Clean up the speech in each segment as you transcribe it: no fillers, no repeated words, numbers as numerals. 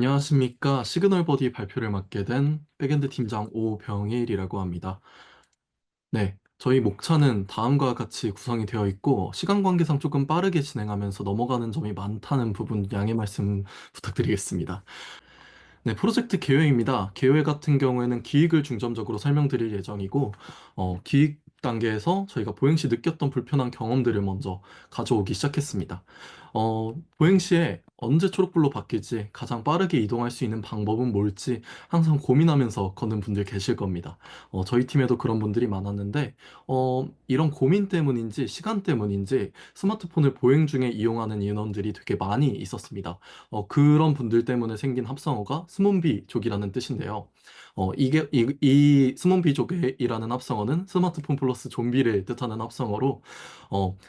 안녕하십니까. 시그널 버디 발표를 맡게 된 백엔드 팀장 오병일이라고 합니다. 네, 저희 목차는 다음과 같이 구성이 되어 있고, 시간 관계상 조금 빠르게 진행하면서 넘어가는 점이 많다는 부분 양해 말씀 부탁드리겠습니다. 네, 프로젝트 계획입니다. 계획 같은 경우에는 기획을 중점적으로 설명드릴 예정이고, 기획 단계에서 저희가 보행 시 느꼈던 불편한 경험들을 먼저 가져오기 시작했습니다. 보행 시에 언제 초록불로 바뀌지, 가장 빠르게 이동할 수 있는 방법은 뭘지 항상 고민하면서 걷는 분들 계실 겁니다. 저희 팀에도 그런 분들이 많았는데, 이런 고민 때문인지 시간 때문인지 스마트폰을 보행 중에 이용하는 인원들이 되게 많이 있었습니다. 그런 분들 때문에 생긴 합성어가 스몬비족이라는 뜻인데요. 이 스몬비족이라는 합성어는 스마트폰 플러스 좀비를 뜻하는 합성어로,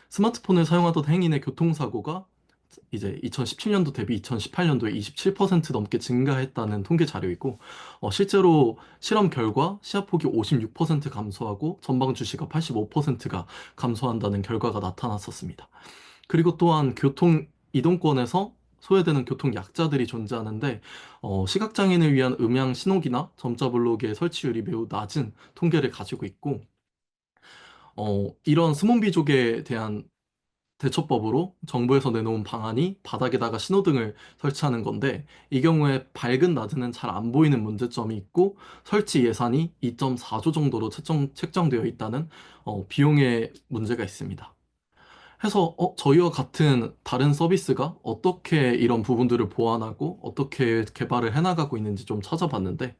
스마트폰을 사용하던 행인의 교통사고가 이제 2017년도 대비 2018년도에 27% 넘게 증가했다는 통계 자료이고, 실제로 실험 결과 시야폭이 56% 감소하고 전방 주시가 85%가 감소한다는 결과가 나타났었습니다. 그리고 또한 교통 이동권에서 소외되는 교통 약자들이 존재하는데, 시각장애인을 위한 음향 신호기나 점자 블록의 설치율이 매우 낮은 통계를 가지고 있고, 이런 스몬비족에 대한 대처법으로 정부에서 내놓은 방안이 바닥에다가 신호등을 설치하는 건데, 이 경우에 밝은 낮에는 잘 안 보이는 문제점이 있고, 설치 예산이 2.4조 정도로 책정되어 있다는 비용의 문제가 있습니다. 해서 저희와 같은 다른 서비스가 어떻게 이런 부분들을 보완하고 어떻게 개발을 해나가고 있는지 좀 찾아봤는데,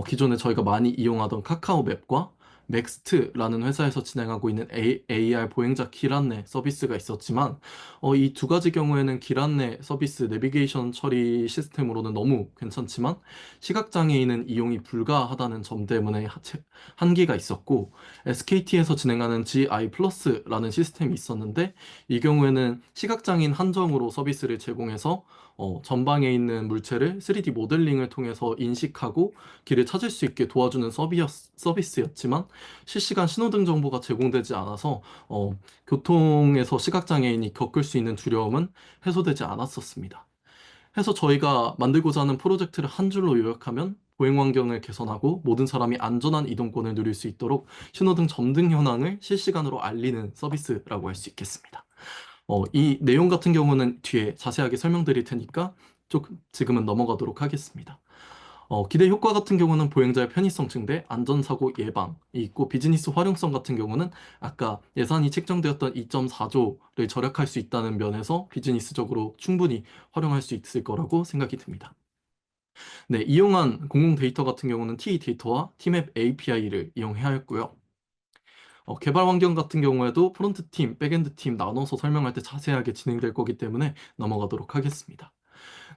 기존에 저희가 많이 이용하던 카카오 맵과 넥스트라는 회사에서 진행하고 있는 AR 보행자 길 안내 서비스가 있었지만, 이 두 가지 경우에는 길 안내 서비스 내비게이션 처리 시스템으로는 너무 괜찮지만 시각장애인은 이용이 불가하다는 점 때문에 한계가 있었고, SKT에서 진행하는 GI 플러스라는 시스템이 있었는데, 이 경우에는 시각장애인 한정으로 서비스를 제공해서 전방에 있는 물체를 3D 모델링을 통해서 인식하고 길을 찾을 수 있게 도와주는 서비스였지만, 실시간 신호등 정보가 제공되지 않아서 교통에서 시각장애인이 겪을 수 있는 두려움은 해소되지 않았었습니다. 해서 저희가 만들고자 하는 프로젝트를 한 줄로 요약하면, 보행 환경을 개선하고 모든 사람이 안전한 이동권을 누릴 수 있도록 신호등 점등 현황을 실시간으로 알리는 서비스라고 할 수 있겠습니다. 이 내용 같은 경우는 뒤에 자세하게 설명드릴 테니까 조금 지금은 넘어가도록 하겠습니다. 기대 효과 같은 경우는 보행자의 편의성 증대, 안전사고 예방이 있고, 비즈니스 활용성 같은 경우는 아까 예산이 책정되었던 2.4조를 절약할 수 있다는 면에서 비즈니스적으로 충분히 활용할 수 있을 거라고 생각이 듭니다. 네, 이용한 공공 데이터 같은 경우는 T 데이터와 T맵 API를 이용해야 했고요. 개발 환경 같은 경우에도 프론트 팀, 백엔드 팀 나눠서 설명할 때 자세하게 진행될 거기 때문에 넘어가도록 하겠습니다.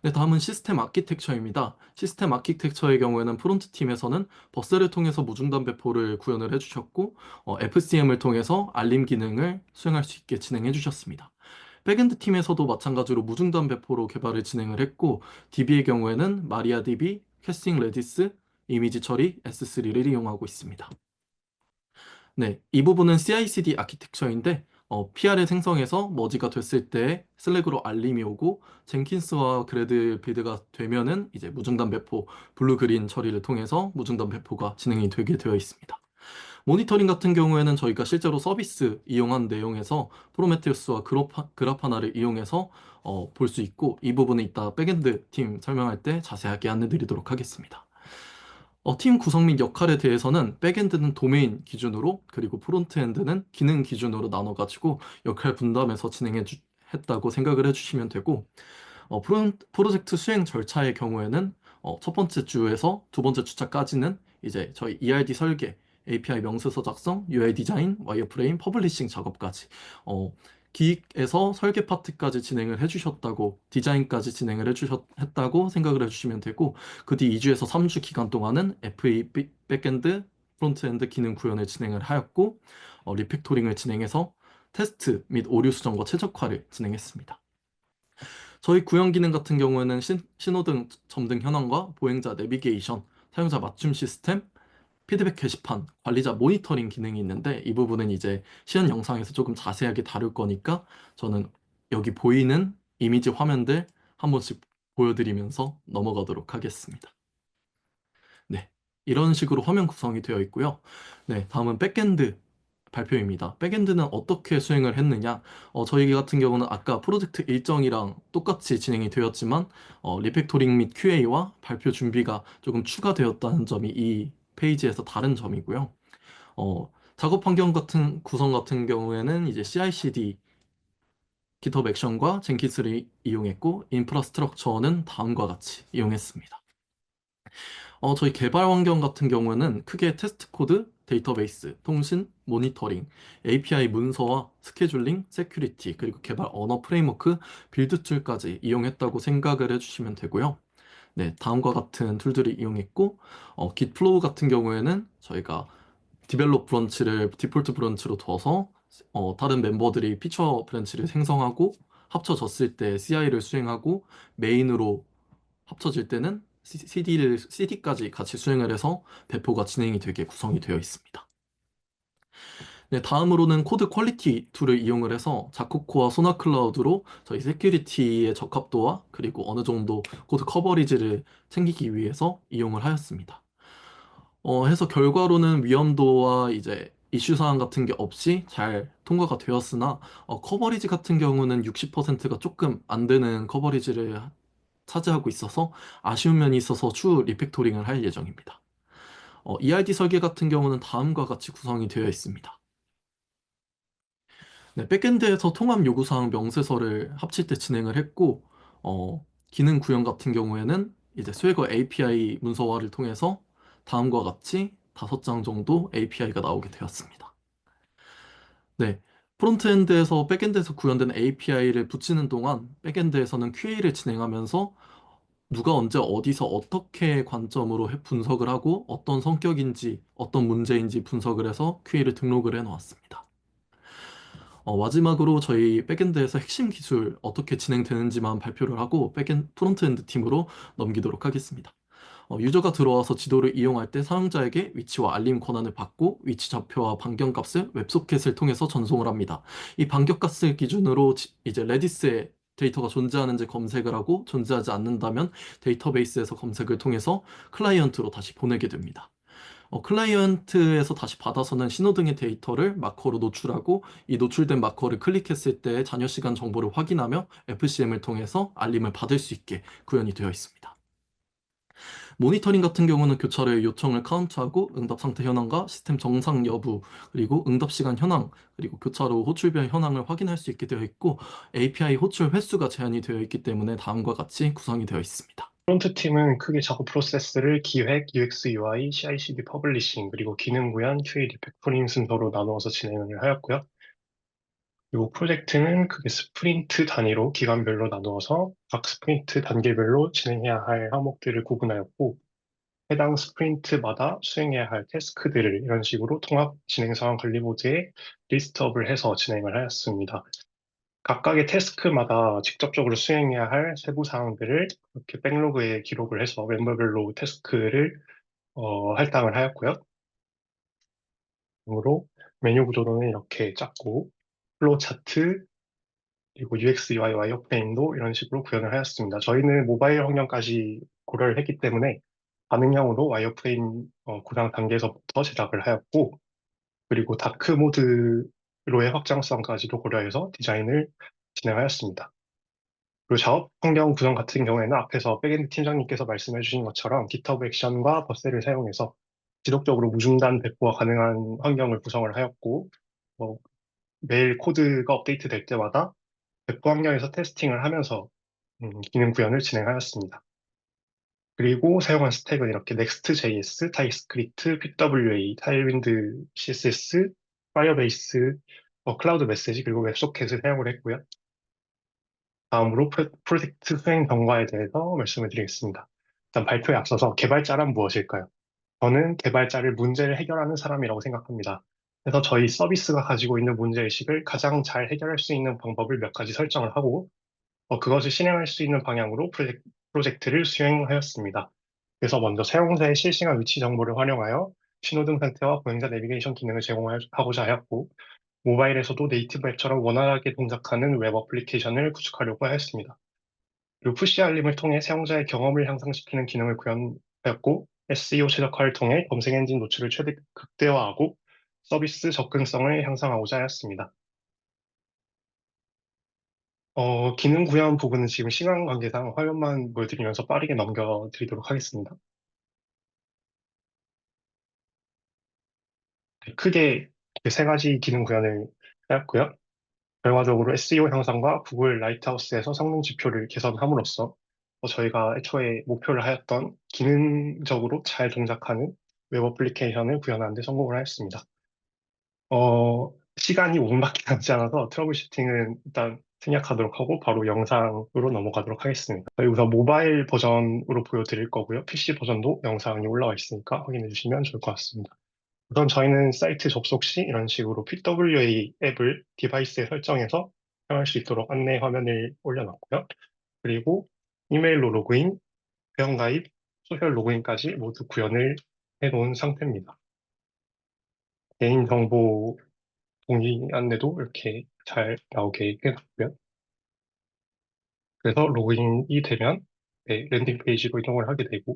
네, 다음은 시스템 아키텍처입니다. 시스템 아키텍처의 경우에는 프론트 팀에서는 버스를 통해서 무중단 배포를 구현을 해주셨고, FCM을 통해서 알림 기능을 수행할 수 있게 진행해 주셨습니다. 백엔드 팀에서도 마찬가지로 무중단 배포로 개발을 진행을 했고, DB의 경우에는 마리아DB, 캐스팅 레디스, 이미지 처리, S3를 이용하고 있습니다. 네, 이 부분은 CI/CD 아키텍처인데, PR을 생성해서 머지가 됐을 때 슬랙으로 알림이 오고, 젠킨스와 그래드 빌드가 되면은 이제 무중단 배포, 블루 그린 처리를 통해서 무중단 배포가 진행이 되게 되어 있습니다. 모니터링 같은 경우에는 저희가 실제로 서비스 이용한 내용에서 프로메테우스와 그라파나를 이용해서 볼 수 있고, 이 부분은 이따 백엔드 팀 설명할 때 자세하게 안내 드리도록 하겠습니다. 팀 구성 및 역할에 대해서는 백엔드는 도메인 기준으로, 그리고 프론트엔드는 기능 기준으로 나눠가지고 역할 분담해서 했다고 생각을 해주시면 되고, 프로젝트 수행 절차의 경우에는 첫 번째 주에서 두 번째 주차까지는 이제 저희 ERD 설계, API 명세서 작성, UI 디자인, 와이어프레임, 퍼블리싱 작업까지, 기획에서 설계 파트까지 진행을 해주셨다고, 디자인까지 진행을 했다고 생각을 해주시면 되고, 그 뒤 2주에서 3주 기간 동안은 FA 백엔드, 프론트엔드 기능 구현을 진행을 하였고, 리팩토링을 진행해서 테스트 및 오류 수정과 최적화를 진행했습니다. 저희 구형 기능 같은 경우에는 신호등 점등 현황과 보행자 내비게이션, 사용자 맞춤 시스템, 피드백 게시판, 관리자 모니터링 기능이 있는데, 이 부분은 이제 시연 영상에서 조금 자세하게 다룰 거니까 저는 여기 보이는 이미지 화면들 한 번씩 보여드리면서 넘어가도록 하겠습니다. 네, 이런 식으로 화면 구성이 되어 있고요. 네, 다음은 백엔드 발표입니다. 백엔드는 어떻게 수행을 했느냐? 저희 같은 경우는 아까 프로젝트 일정이랑 똑같이 진행이 되었지만, 리팩토링 및 QA와 발표 준비가 조금 추가되었다는 점이 이 페이지에서 다른 점이고요. 작업 환경 같은 구성 같은 경우에는 이제 CI/CD, GitHub 액션과 젠킨스를 이용했고, 인프라스트럭처는 다음과 같이 이용했습니다. 저희 개발 환경 같은 경우에는 크게 테스트 코드, 데이터베이스, 통신, 모니터링, API 문서와 스케줄링, 세큐리티, 그리고 개발 언어 프레임워크, 빌드 툴까지 이용했다고 생각을 해주시면 되고요. 네, 다음과 같은 툴들을 이용했고, Gitflow 같은 경우에는 저희가 디벨롭 브런치를 디폴트 브런치로 둬서 다른 멤버들이 피처 브런치를 생성하고 합쳐졌을 때 CI를 수행하고 메인으로 합쳐질 때는 CD까지 같이 수행을 해서 배포가 진행이 되게 구성이 되어 있습니다. 네, 다음으로는 코드 퀄리티 툴을 이용을 해서 자쿠코와 소나 클라우드로 저희 세큐리티의 적합도와 그리고 어느 정도 코드 커버리지를 챙기기 위해서 이용을 하였습니다. 해서 결과로는 위험도와 이제 이슈 사항 같은 게 없이 잘 통과가 되었으나 커버리지 같은 경우는 60%가 조금 안 되는 커버리지를 차지하고 있어서 아쉬운 면이 있어서 추후 리팩토링을 할 예정입니다. ERD 설계 같은 경우는 다음과 같이 구성이 되어 있습니다. 네, 백엔드에서 통합 요구사항 명세서를 합칠 때 진행을 했고, 기능 구현 같은 경우에는 이제 스웨거 API 문서화를 통해서 다음과 같이 5장 정도 API가 나오게 되었습니다. 네, 프론트엔드에서 백엔드에서 구현된 API를 붙이는 동안 백엔드에서는 QA를 진행하면서 누가 언제 어디서 어떻게 관점으로 분석을 하고 어떤 성격인지 어떤 문제인지 분석을 해서 QA를 등록을 해 놓았습니다. 마지막으로 저희 백엔드에서 핵심 기술 어떻게 진행되는지만 발표를 하고 프론트엔드 팀으로 넘기도록 하겠습니다. 유저가 들어와서 지도를 이용할 때 사용자에게 위치와 알림 권한을 받고 위치 좌표와 반경값을 웹소켓을 통해서 전송을 합니다. 이 반경값을 기준으로 이제 레디스에 데이터가 존재하는지 검색을 하고 존재하지 않는다면 데이터베이스에서 검색을 통해서 클라이언트로 다시 보내게 됩니다. 클라이언트에서 다시 받아서는 신호등의 데이터를 마커로 노출하고 이 노출된 마커를 클릭했을 때 잔여 시간 정보를 확인하며 FCM을 통해서 알림을 받을 수 있게 구현이 되어 있습니다. 모니터링 같은 경우는 교차로의 요청을 카운트하고 응답 상태 현황과 시스템 정상 여부, 그리고 응답 시간 현황, 그리고 교차로 호출별 현황을 확인할 수 있게 되어 있고 API 호출 횟수가 제한이 되어 있기 때문에 다음과 같이 구성이 되어 있습니다. 프론트 팀은 크게 작업 프로세스를 기획, UX, UI, CI/CD 퍼블리싱, 그리고 기능 구현, QA 리팩토링 순서로 나누어서 진행을 하였고요. 그리고 프로젝트는 크게 스프린트 단위로 기간별로 나누어서 각 스프린트 단계별로 진행해야 할 항목들을 구분하였고, 해당 스프린트마다 수행해야 할 태스크들을 이런 식으로 통합 진행 상황 관리보드에 리스트업을 해서 진행을 하였습니다. 각각의 태스크마다 직접적으로 수행해야 할 세부 사항들을 이렇게 백로그에 기록을 해서 멤버별로 태스크를 할당을 하였고요. 그러므로 메뉴 구조로는 이렇게 짰고 플로우 차트 그리고 UX, UI, 와이어프레임도 이런 식으로 구현을 하였습니다. 저희는 모바일 환경까지 고려를 했기 때문에 반응형으로 와이어프레임 구상 단계에서부터 제작을 하였고 그리고 다크 모드로의 확장성까지도 고려해서 디자인을 진행하였습니다. 그리고 작업 환경 구성 같은 경우에는 앞에서 백엔드 팀장님께서 말씀해 주신 것처럼 GitHub 액션과 버셀을 사용해서 지속적으로 무중단 배포가 가능한 환경을 구성을 하였고, 뭐, 매일 코드가 업데이트 될 때마다 배포 환경에서 테스팅을 하면서 기능 구현을 진행하였습니다. 그리고 사용한 스택은 이렇게 Next.js, TypeScript, PWA, 타일윈드 CSS, 파이어베이스, 클라우드 메시지 그리고 웹소켓을 사용을 했고요. 다음으로 프로젝트 수행 경과에 대해서 말씀을 드리겠습니다. 일단 발표에 앞서서 개발자란 무엇일까요? 저는 개발자를 문제를 해결하는 사람이라고 생각합니다. 그래서 저희 서비스가 가지고 있는 문제의식을 가장 잘 해결할 수 있는 방법을 몇 가지 설정을 하고 그것을 실행할 수 있는 방향으로 프로젝트를 수행하였습니다. 그래서 먼저 사용자의 실시간 위치 정보를 활용하여 신호등 상태와 보행자 내비게이션 기능을 제공하고자 하였고 모바일에서도 네이티브 앱처럼 원활하게 동작하는 웹 어플리케이션을 구축하려고 하였습니다. 그리고 푸시 알림을 통해 사용자의 경험을 향상시키는 기능을 구현하였고, SEO 최적화를 통해 검색 엔진 노출을 최대 극대화하고 서비스 접근성을 향상하고자 하였습니다. 기능 구현 부분은 지금 시간 관계상 화면만 보여드리면서 빠르게 넘겨드리도록 하겠습니다. 네, 크게 세 가지 기능 구현을 하였고요. 결과적으로 SEO 향상과 구글 라이트하우스에서 성능 지표를 개선함으로써 저희가 애초에 목표를 하였던 기능적으로 잘 동작하는 웹 어플리케이션을 구현하는 데 성공을 하였습니다. 시간이 5분밖에 남지 않아서 트러블 슈팅은 일단 생략하도록 하고 바로 영상으로 넘어가도록 하겠습니다. 저희 우선 모바일 버전으로 보여드릴 거고요. PC 버전도 영상이 올라와 있으니까 확인해 주시면 좋을 것 같습니다. 우선 저희는 사이트 접속 시 이런 식으로 PWA 앱을 디바이스에 설정해서 사용할 수 있도록 안내 화면을 올려놨고요. 그리고 이메일로 로그인, 회원가입, 소셜 로그인까지 모두 구현을 해놓은 상태입니다. 개인정보 동의 안내도 이렇게 잘 나오게 해놨고요. 그래서 로그인이 되면 네, 랜딩 페이지로 이동을 하게 되고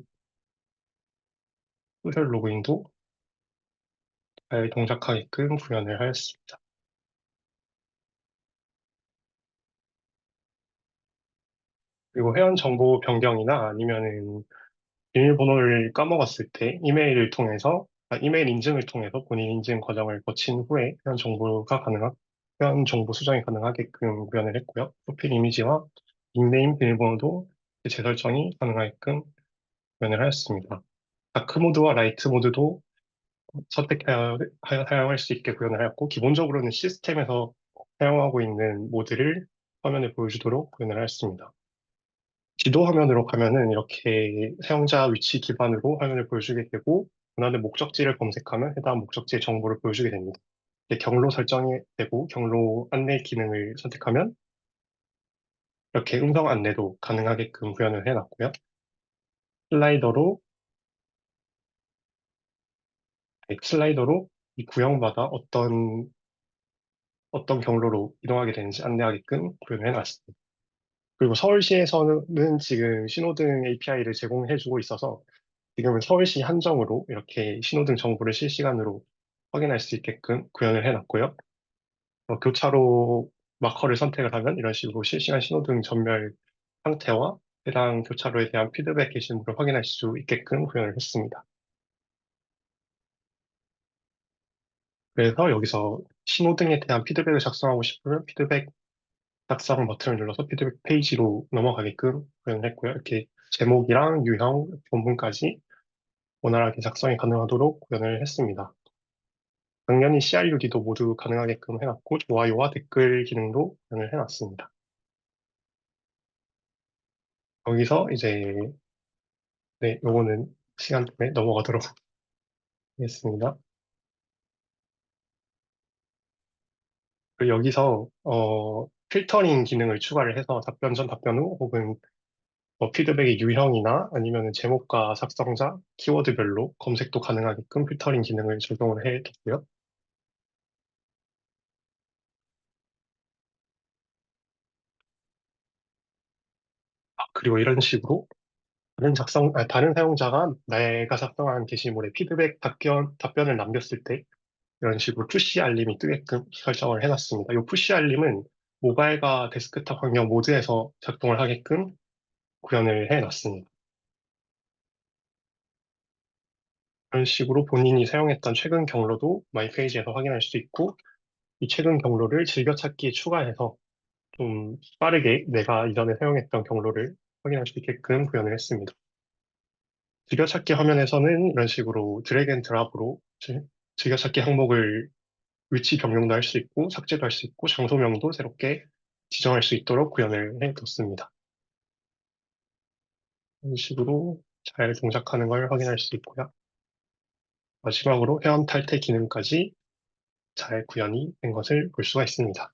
소셜 로그인도 잘 동작하게끔 구현을 하였습니다. 그리고 회원 정보 변경이나 아니면은 비밀번호를 까먹었을 때 이메일 인증을 통해서 본인 인증 과정을 거친 후에 회원 정보 수정이 가능하게끔 구현을 했고요. 프로필 이미지와 닉네임 비밀번호도 재설정이 가능하게끔 구현을 하였습니다. 다크 모드와 라이트 모드도 사용할 수 있게 구현을 하였고, 기본적으로는 시스템에서 사용하고 있는 모드를 화면에 보여주도록 구현을 하였습니다. 지도 화면으로 가면은 이렇게 사용자 위치 기반으로 화면을 보여주게 되고, 원하는 목적지를 검색하면 해당 목적지의 정보를 보여주게 됩니다. 이렇게 경로 설정이 되고, 경로 안내 기능을 선택하면 이렇게 음성 안내도 가능하게끔 구현을 해놨고요. 슬라이더로, 슬라이더로 이 구역마다 어떤 경로로 이동하게 되는지 안내하게끔 구현을 해놨습니다. 그리고 서울시에서는 지금 신호등 API를 제공해주고 있어서 지금은 서울시 한정으로 이렇게 신호등 정보를 실시간으로 확인할 수 있게끔 구현을 해놨고요. 교차로 마커를 선택을 하면 이런 식으로 실시간 신호등 전멸 상태와 해당 교차로에 대한 피드백 게시물을 확인할 수 있게끔 구현을 했습니다. 그래서 여기서 신호등에 대한 피드백을 작성하고 싶으면 피드백 작성 버튼을 눌러서 피드백 페이지로 넘어가게끔 구현을 했고요. 이렇게 제목이랑 유형, 본문까지 원활하게 작성이 가능하도록 구현을 했습니다. 당연히 CRUD도 모두 가능하게끔 해놨고, 좋아요와 댓글 기능도 구현을 해놨습니다. 여기서 이제, 네, 요거는 시간 때문에 넘어가도록 하겠습니다. 그리고 여기서, 필터링 기능을 추가를 해서 답변 전, 답변 후, 혹은 피드백의 유형이나 아니면 제목과 작성자, 키워드별로 검색도 가능하게끔 필터링 기능을 적용을 해뒀고요. 그리고 이런 식으로 다른 사용자가 내가 작성한 게시물에 답변을 남겼을 때 이런 식으로 푸시 알림이 뜨게끔 설정을 해놨습니다. 이 푸시 알림은 모바일과 데스크탑 환경 모두에서 작동을 하게끔 구현을 해놨습니다. 이런 식으로 본인이 사용했던 최근 경로도 마이 페이지에서 확인할 수 있고, 이 최근 경로를 즐겨찾기에 추가해서 좀 빠르게 내가 이전에 사용했던 경로를 확인할 수 있게끔 구현을 했습니다. 즐겨찾기 화면에서는 이런 식으로 드래그 앤 드랍으로 즐겨찾기 항목을 위치 변경도 할 수 있고, 삭제도 할 수 있고, 장소명도 새롭게 지정할 수 있도록 구현을 해뒀습니다. 이런 식으로 잘 동작하는 걸 확인할 수 있고요. 마지막으로 회원 탈퇴 기능까지 잘 구현이 된 것을 볼 수가 있습니다.